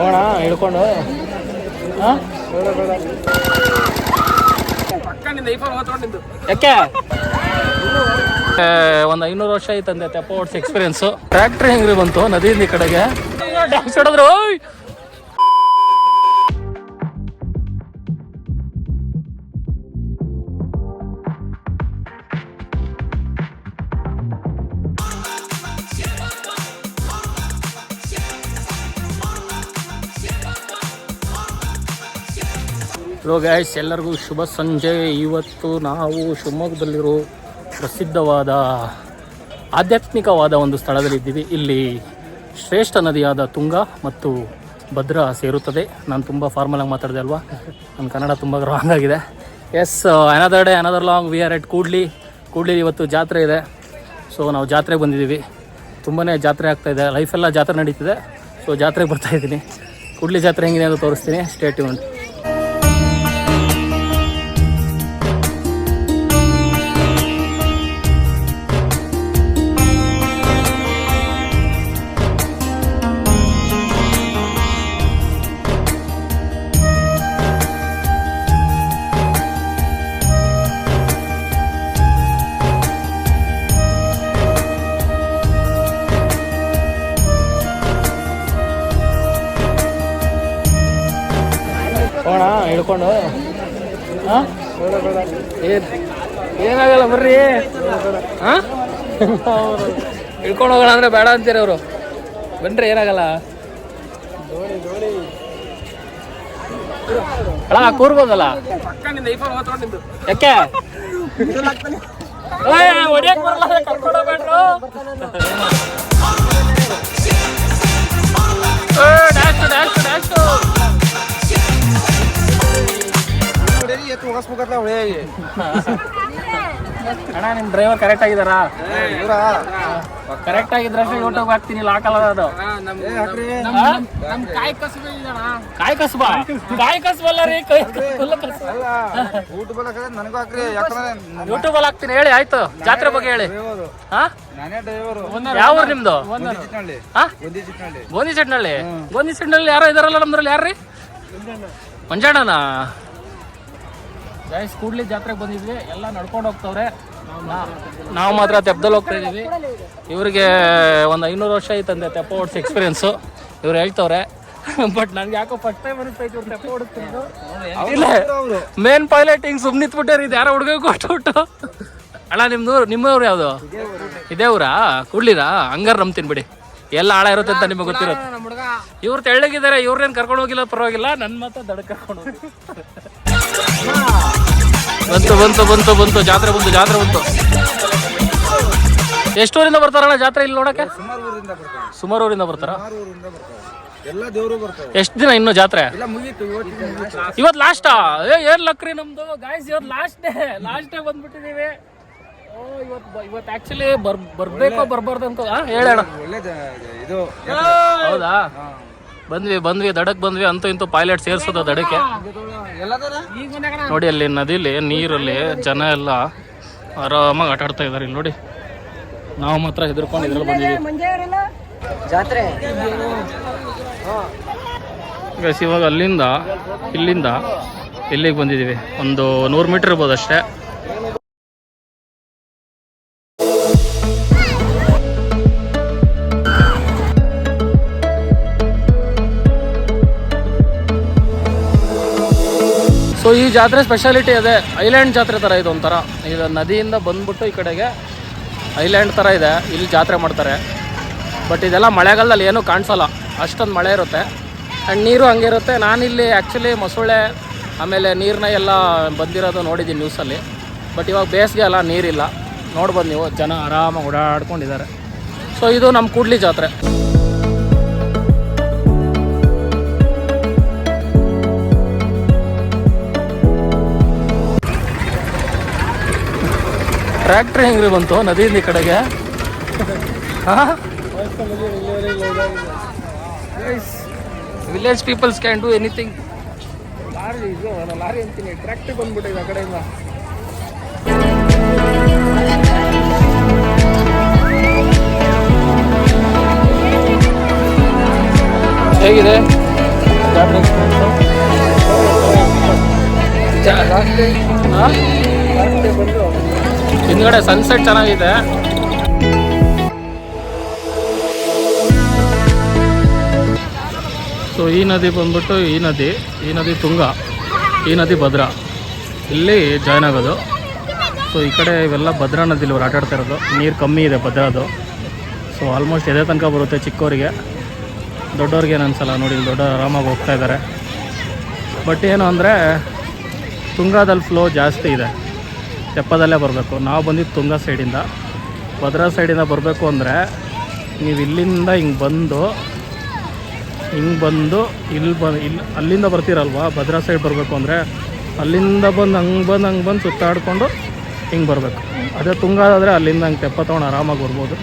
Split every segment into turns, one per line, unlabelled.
ಹೋಣ ಹಿಡ್ಕೊಂಡು ಹಾಂ ಯಾಕೆ ಒಂದು 500 ವರ್ಷ ಐತಂದೆ ತೆಪ್ಪ ಓಡಿಸಿ ಎಕ್ಸ್ಪೀರಿಯನ್ಸು. ಟ್ರ್ಯಾಕ್ಟ್ರಿ ಹೆಂಗ್ರಿ ಬಂತು ನದಿಯಿಂದ ಈ ಕಡೆಗೆ ಡ್ಯಾನ್ಸ್ ಹೊಡೆದ್ರು. ಹಲೋ ಗೈಸ್, ಎಲ್ಲರಿಗೂ ಶುಭ ಸಂಜೆ. ಇವತ್ತು ನಾವು ಶಿವಮೊಗ್ಗದಲ್ಲಿರೋ ಪ್ರಸಿದ್ಧವಾದ ಆಧ್ಯಾತ್ಮಿಕವಾದ ಒಂದು ಸ್ಥಳದಲ್ಲಿದ್ದೀವಿ. ಇಲ್ಲಿ ಶ್ರೇಷ್ಠ ನದಿಯಾದ ತುಂಗ ಮತ್ತು ಭದ್ರಾ ಸೇರುತ್ತದೆ. ನಾನು ತುಂಬ ಫಾರ್ಮಲಾಗಿ ಮಾತಾಡಿದೆ ಅಲ್ವಾ, ನನ್ನ ಕನ್ನಡ ತುಂಬ ರಾಂಗ್ ಆಗಿದೆ. Yes, another day another long we are at Koodli. ಇವತ್ತು ಜಾತ್ರೆ ಇದೆ. ಸೊ ನಾವು ಜಾತ್ರೆಗೆ ಬಂದಿದ್ದೀವಿ. ತುಂಬಾ ಜಾತ್ರೆ ಆಗ್ತಾಯಿದೆ, ಲೈಫೆಲ್ಲ ಜಾತ್ರೆ ನಡೀತಿದೆ. ಸೊ ಜಾತ್ರೆಗೆ ಬರ್ತಾಯಿದ್ದೀನಿ. ಕೂಡ್ಲಿ ಜಾತ್ರೆ ಹೆಂಗಿದೆ ಅಂತ ತೋರಿಸ್ತೀನಿ. Stay tuned. ಹೋಣ ಹಿಡ್ಕೊಂಡು ಹಾಂ ಏನಾಗಲ್ಲ ಬರ್ರಿ. ಹಾಂ ಹಿಡ್ಕೊಂಡು ಹೋಗೋಣ ಅಂದರೆ ಬೇಡ ಅಂತೀರಿ ಅವರು. ಬನ್ರಿ, ಏನಾಗಲ್ಲ. ಅಲ್ಲ ಕೂರ್ಬೋದಲ್ಲ. ಯಾಕೆ ಹೊಡಿಯಕ್ಕೆ ಬರಲ್ಲ, ಕರ್ಕೊಂಡು ಹೋಗ್ಬೇಡ್ರು. ಅಣ್ಣ, ನಿಮ್ ಡ್ರೈವರ್ ಕರೆಕ್ಟ್ ಆಗಿದಾರಾ? ಕರೆಕ್ಟ್ ಆಗಿದ್ರೆ ಯೂಟ್ಯೂಬ್ ಹಾಕ್ತೀನಿ. ಇಲ್ಲ ಹಾಕಲ್ಲ ಅದು. ಕಾಯಿ ಕಸಬಲ್ಲ ರೀ, ಯೂಟ್ಯೂಬ್ ಅಲ್ಲಿ ಹಾಕ್ತೀನಿ. ಹೇಳಿ ಆಯ್ತು. ಜಾತ್ರೆ ಬಗ್ಗೆ ಹೇಳಿ. ಯಾವ ಊರು ನಿಮ್ದು? ಗೋಂದಿ ಚಟ್ನಳ್ಳಿ. ಯಾರೋ ಇದಾರಲ್ಲ ನಮ್ದ್ರಲ್ಲಿ. ಯಾರ್ರೀ? ಮಂಜಣ್ಣನ. ಗೈಸ್, ಕೂಡ್ಲಿ ಜಾತ್ರೆಗೆ ಬಂದಿದ್ವಿ. ಎಲ್ಲ ನಡ್ಕೊಂಡು ಹೋಗ್ತವ್ರೆ. ನಾವು ಮಾತ್ರ ತೆಪ್ಪದಲ್ಲಿ ಹೋಗ್ತಾ ಇದೀವಿ. ಇವ್ರಿಗೆ ಒಂದು 500 ವರ್ಷ ಐತಂದೆ ತೆಪ್ಪ ಓಡಿಸಿ ಎಕ್ಸ್ಪೀರಿಯನ್ಸು. ಇವ್ರು ಹೇಳ್ತವ್ರೆ. ಬಟ್ ನನ್ಗೆ ಯಾಕೋ ಫಸ್ಟ್ ಟೈಮ್ ಅನಿಸ್ತೈತಿ ಇವ್ರು ತೆಪ್ಪ ಓಡಿಸ್ತಿದ್ದು. ಇಲ್ಲ, ಮೇನ್ ಪೈಲಟ್ ಹಿಂಗೆ ಸುಮ್ಮನೆ ನಿಂತ್ಬಿಟ್ಟಾರ. ಇದು ಯಾರೋ ಹುಡುಗ ಕೊಟ್ಬಿಟ್ಟು. ಅಣ್ಣ, ನಿಮ್ಮವ್ರು ಯಾವುದು? ಇದೇ ಊರಾ? ಕೂಡ್ಲಿರಾ? ಹಂಗಾರ ನಂಬ್ತೀನಿ ಬಿಡಿ. ಎಲ್ಲ ಆಳ ಇರುತ್ತೆ ಅಂತ ನಿಮಗೆ ಗೊತ್ತಿರುತ್ತೆ. ಇವ್ರು ತೆಳ್ಳಗಿದ್ದಾರೆ. ಇವ್ರೇನು ಕರ್ಕೊಂಡು ಹೋಗಿಲ್ಲ, ಪರವಾಗಿಲ್ಲ. ನನ್ನ ಮಾತ್ರ ದಡ ಕರ್ಕೊಂಡು ಹೋಗಿ. ಬಂತು ಜಾತ್ರೆ ಬಂತು. ಎಷ್ಟು ಊರಿಂದ ಬರ್ತಾರಣ್ಣ ಜಾತ್ರೆ ಇಲ್ಲಿ ನೋಡಕ್ಕೆ? ಸುಮಾರು ಊರಿಂದ ಬರ್ತಾರ. ಎಷ್ಟು ದಿನ ಇನ್ನು ಜಾತ್ರೆ? ಇವತ್ತು ಲಾಸ್ಟಾ? ಏನ್ ಲಕ್ರಿ ನಮ್ದು ಗಾಯ್ಸ್. ಇವತ್ತು ಲಾಸ್ಟ್ ಡೇ ಬಂದ್ಬಿಟ್ಟಿದೀವಿ. ಇವತ್ತು ಆಕ್ಚುಲಿ ಬರ್ಬೇಕೋ ಬರ್ಬಾರ್ದು ಅಂತ ಹೇಳೋಣ. ಹೌದಾ? ಬಂದ್ವಿ ದಡಕ್ ಬಂದ್ವಿ. ಅಂತೂ ಇಂತೂ ಪೈಲಟ್ ಸೇರ್ಸೋದು ದಡಕ್ಕೆ. ನೋಡಿ, ಅಲ್ಲಿ ನದಿಲಿ ನೀರಲ್ಲಿ ಜನ ಎಲ್ಲ ಆರಾಮಾಗಿ ಆಟ ಆಡ್ತಾ ಇದಾರೆ. ಇಲ್ಲಿ ನೋಡಿ, ನಾವು ಮಾತ್ರ ಹೆದರ್ಕೊಂಡು ಇದ್ರಲ್ಲಿ ಬಂದಿದ್ದೀವಿ ಜಾತ್ರೆ. ಇವಾಗ ಇಲ್ಲಿಂದ ಇಲ್ಲಿಗೆ ಬಂದಿದ್ದೀವಿ. ಒಂದು 100 ಮೀಟರ್ ಇರ್ಬೋದು ಅಷ್ಟೇ. ಸೊ ಈ ಜಾತ್ರೆ ಸ್ಪೆಷಾಲಿಟಿ ಅದೇ, ಐಲ್ಯಾಂಡ್ ಜಾತ್ರೆ ಥರ ಇದು. ಒಂಥರ ಇದು ನದಿಯಿಂದ ಬಂದ್ಬಿಟ್ಟು ಈ ಕಡೆಗೆ ಐಲ್ಯಾಂಡ್ ಥರ ಇದೆ. ಇಲ್ಲಿ ಜಾತ್ರೆ ಮಾಡ್ತಾರೆ. ಬಟ್ ಇದೆಲ್ಲ ಮಳೆಗಾಲದಲ್ಲಿ ಏನೂ ಕಾಣಿಸಲ್ಲ, ಅಷ್ಟೊಂದು ಮಳೆ ಇರುತ್ತೆ. ಆ್ಯಂಡ್ ನೀರು ಹಂಗೆ ಇರುತ್ತೆ. ನಾನಿಲ್ಲಿ ಆ್ಯಕ್ಚುಲಿ ಮೊಸಳೆ ಆಮೇಲೆ ನೀರನ್ನ ಎಲ್ಲ ಬಂದಿರೋದು ನೋಡಿದ್ದೀನಿ ನ್ಯೂಸಲ್ಲಿ. ಬಟ್ ಇವಾಗ ಬೇಸಿಗೆ ಅಲ್ಲ, ನೀರಿಲ್ಲ. ನೋಡ್ಬೋದು ನೀವು, ಜನ ಆರಾಮಾಗಿ ಓಡಾಡ್ಕೊಂಡಿದ್ದಾರೆ. ಸೊ ಇದು ನಮ್ಮ ಕೂಡ್ಲಿ ಜಾತ್ರೆ. ಟ್ರ್ಯಾಕ್ಟ್ರಿ ಹೆಂಗ್ರಿ ಬಂತು ನದಿಯಿಂದ ಈ ಕಡೆಗೆ? Village peoples can do anything. Lorry ಅಂತೀನಿ, ಟ್ರ್ಯಾಕ್ಟ್ರಿ ಬಂದ್ಬಿಟ್ಟಿದೆ ಆ ಕಡೆಯಿಂದ. ಹೇಗಿದೆ? ಜಾತ್ರೆ ಹಿಂದ್ಗಡೆ ಸನ್ಸೆಟ್ ಚೆನ್ನಾಗಿದೆ. ಸೊ ಈ ನದಿ ಬಂದ್ಬಿಟ್ಟು ಈ ನದಿ ತುಂಗಾ, ಈ ನದಿ ಭದ್ರಾ, ಇಲ್ಲಿ ಜಾಯ್ನ್ ಆಗೋದು. ಸೊ ಈ ಕಡೆ ಇವೆಲ್ಲ ಭದ್ರಾ ನದಿಲಿ ಅವ್ರು ಆಟಾಡ್ತಾ ಇರೋದು. ನೀರು ಕಮ್ಮಿ ಇದೆ ಭದ್ರಾದು. ಸೊ ಆಲ್ಮೋಸ್ಟ್ ಎದೆ ತನಕ ಬರುತ್ತೆ ಚಿಕ್ಕವರಿಗೆ, ದೊಡ್ಡವ್ರಿಗೆ ಏನು ಅನ್ಸಲ್ಲ. ನೋಡಿ ದೊಡ್ಡ ಆರಾಮಾಗಿ ಹೋಗ್ತಾ ಇದ್ದಾರೆ. ಬಟ್ ಏನು ಅಂದರೆ ತುಂಗಾದಲ್ಲಿ ಫ್ಲೋ ಜಾಸ್ತಿ ಇದೆ, ತೆಪ್ಪದಲ್ಲೇ ಬರಬೇಕು. ನಾವು ಬಂದಿದ್ದು ತುಂಗಾ ಸೈಡಿಂದ. ಭದ್ರಾ ಸೈಡಿಂದ ಬರಬೇಕು ಅಂದರೆ ನೀವು ಇಲ್ಲಿಂದ ಹಿಂಗೆ ಬಂದು ಇಲ್ಲಿ ಅಲ್ಲಿಂದ ಬರ್ತೀರಲ್ವ, ಭದ್ರಾ ಸೈಡ್ ಬರಬೇಕು ಅಂದರೆ ಅಲ್ಲಿಂದ ಬಂದು ಹಂಗೆ ಬಂದು ಸುತ್ತಾಡಿಕೊಂಡು ಹಿಂಗೆ ಬರಬೇಕು. ಅದೇ ತುಂಗಾದಾದರೆ ಅಲ್ಲಿಂದ ಹಂಗೆ ತೆಪ್ಪ ತೊಗೊಂಡು ಆರಾಮಾಗಿ ಬರ್ಬೋದು.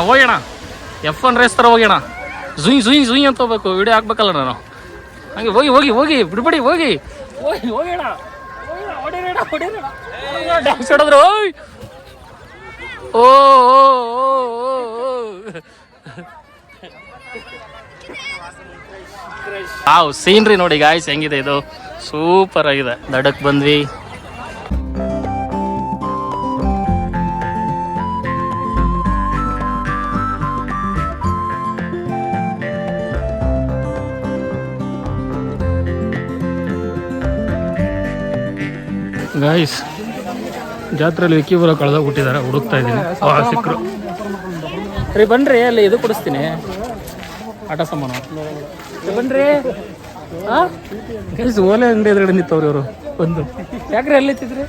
ಹೋಗೋಣ F1 ರೇಸ್ ಥರ ಹೋಗೋಣ. ಝುಯ್ ಅಂತ ಹೋಗ್ಬೇಕು. ವಿಡಿಯೋ ಹಾಕ್ಬೇಕಲ್ಲ ನಾನು. ಹಂಗೆ ಹೋಗಿ ಬಿಡ್ಬೇಡಿ, ಹೋಗೋಣ ಡ್ಯಾನ್ಸ್ ಆಡಿದ್ರು. ಸೀನ್ರಿ ನೋಡಿ ಗಾಯ್ಸ್, ಹೆಂಗಿದೆ ಇದು, ಸೂಪರ್ ಆಗಿದೆ. ದಡಕ್ಕೆ ಬಂದ್ವಿ. ಗಾಯ್ಸ್ ಜಾತ್ರೆಯಲ್ಲಿ ವಿಕ್ಕಿಬರ ಕಳೆದೋಗ್ಬಿಟ್ಟಿದ್ದಾರೆ, ಹುಡುಕ್ತಾ ಇದ್ದೀನಿ. ಸಿಕ್ಕರು ರೀ, ಬನ್ರಿ ಅಲ್ಲಿ ಇದು ಕೊಡಿಸ್ತೀನಿ, ಆಟ ಸಾಮಾನು ಬನ್ರಿ. ಗೈಸ್ ಓಲೆ ಅಂಗಡಿ ಎದುರುಗಡೆ ನಿಂತವ್ರಿ ಅವರು. ಬಂದು ಯಾಕ್ರಿ ಅಲ್ಲಿ ನಿಂತಿದ್ರಿ?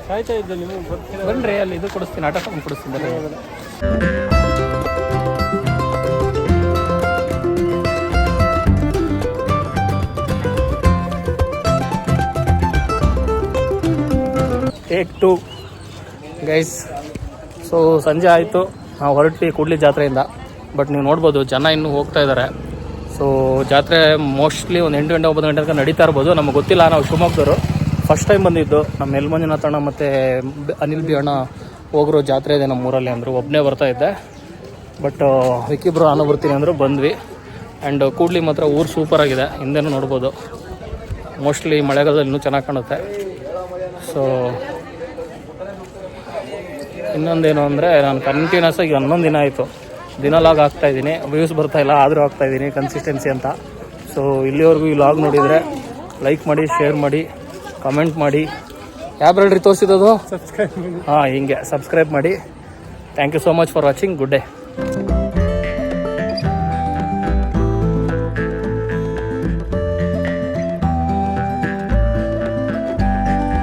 ಕಾಯ್ತಾ ಇದ್ದೆ ನೀವು. ಬನ್ರಿ ಅಲ್ಲಿ ಇದು ಕೊಡಿಸ್ತೀನಿ, ಆಟ ಸಾಮಾನು ಕೊಡಿಸ್ತೀನಿ. Take 2 guys. ಸೊ ಸಂಜೆ ಆಯಿತು, ನಾವು ಹೊರಟ್ವಿ ಕೂಡ್ಲಿ ಜಾತ್ರೆಯಿಂದ. ಬಟ್ ನೀವು ನೋಡ್ಬೋದು ಜನ ಇನ್ನೂ ಹೋಗ್ತಾ ಇದ್ದಾರೆ. ಸೊ ಜಾತ್ರೆ ಮೋಸ್ಟ್ಲಿ ಒಂದು 8 ಗಂಟೆ 9 ಗಂಟೆ ತನಕ ನಡೀತಾ ಇರ್ಬೋದು, ನಮಗೆ ಗೊತ್ತಿಲ್ಲ. ನಾವು ಶಿವಮೊಗ್ಗದವರು, ಫಸ್ಟ್ ಟೈಮ್ ಬಂದಿದ್ದು. ನಮ್ಮ ಯಲ್ಮಂಜುನಾಥ ಅಣ್ಣ ಮತ್ತು ಅನಿಲ್ ಬಿ ಅಣ್ಣ ಹೋಗಿರೋ ಜಾತ್ರೆ ಇದೆ ನಮ್ಮೂರಲ್ಲಿ ಅಂದರು. ಒಬ್ಬನೇ ಬರ್ತಾ ಇದ್ದೆ. ಬಟ್ ವಿಕ್ಕಿಬ್ರು ನಾನು ಬರ್ತೀನಿ ಅಂದರು, ಬಂದ್ವಿ. ಆ್ಯಂಡ್ ಕೂಡ್ಲಿ ಮಾತ್ರ ಊರು ಸೂಪರಾಗಿದೆ, ಹಿಂದೆನೂ ನೋಡ್ಬೋದು. ಮೋಸ್ಟ್ಲಿ ಮಳೆಗಾಲದಲ್ಲಿ ಇನ್ನೂ ಚೆನ್ನಾಗಿ ಕಾಣುತ್ತೆ. ಸೊ ಇನ್ನೊಂದೇನು ಅಂದರೆ ನಾನು ಕಂಟಿನ್ಯೂಸ್ ಆಗಿ 11 ದಿನ ಆಯಿತು ದಿನ ಲಾಗ್ ಆಗ್ತಾಯಿದ್ದೀನಿ. ವ್ಯೂಸ್ ಬರ್ತಾಯಿಲ್ಲ, ಆದರೂ ಆಗ್ತಾಯಿದ್ದೀನಿ ಕನ್ಸಿಸ್ಟೆನ್ಸಿ ಅಂತ. ಸೊ ಇಲ್ಲಿವರೆಗೂ ಈ ಲಾಗ್ ನೋಡಿದರೆ ಲೈಕ್ ಮಾಡಿ, ಶೇರ್ ಮಾಡಿ, ಕಮೆಂಟ್ ಮಾಡಿ. ಯಾವ ಬ್ರಲ್ರಿ ತೋರಿಸಿದ್ದು? ಸಬ್ಸ್ಕ್ರೈಬ್ ಮಾಡಿ. ಹಾಂ, ಹಿಂಗೆ ಸಬ್ಸ್ಕ್ರೈಬ್ ಮಾಡಿ. Thank you so much for watching. Good day.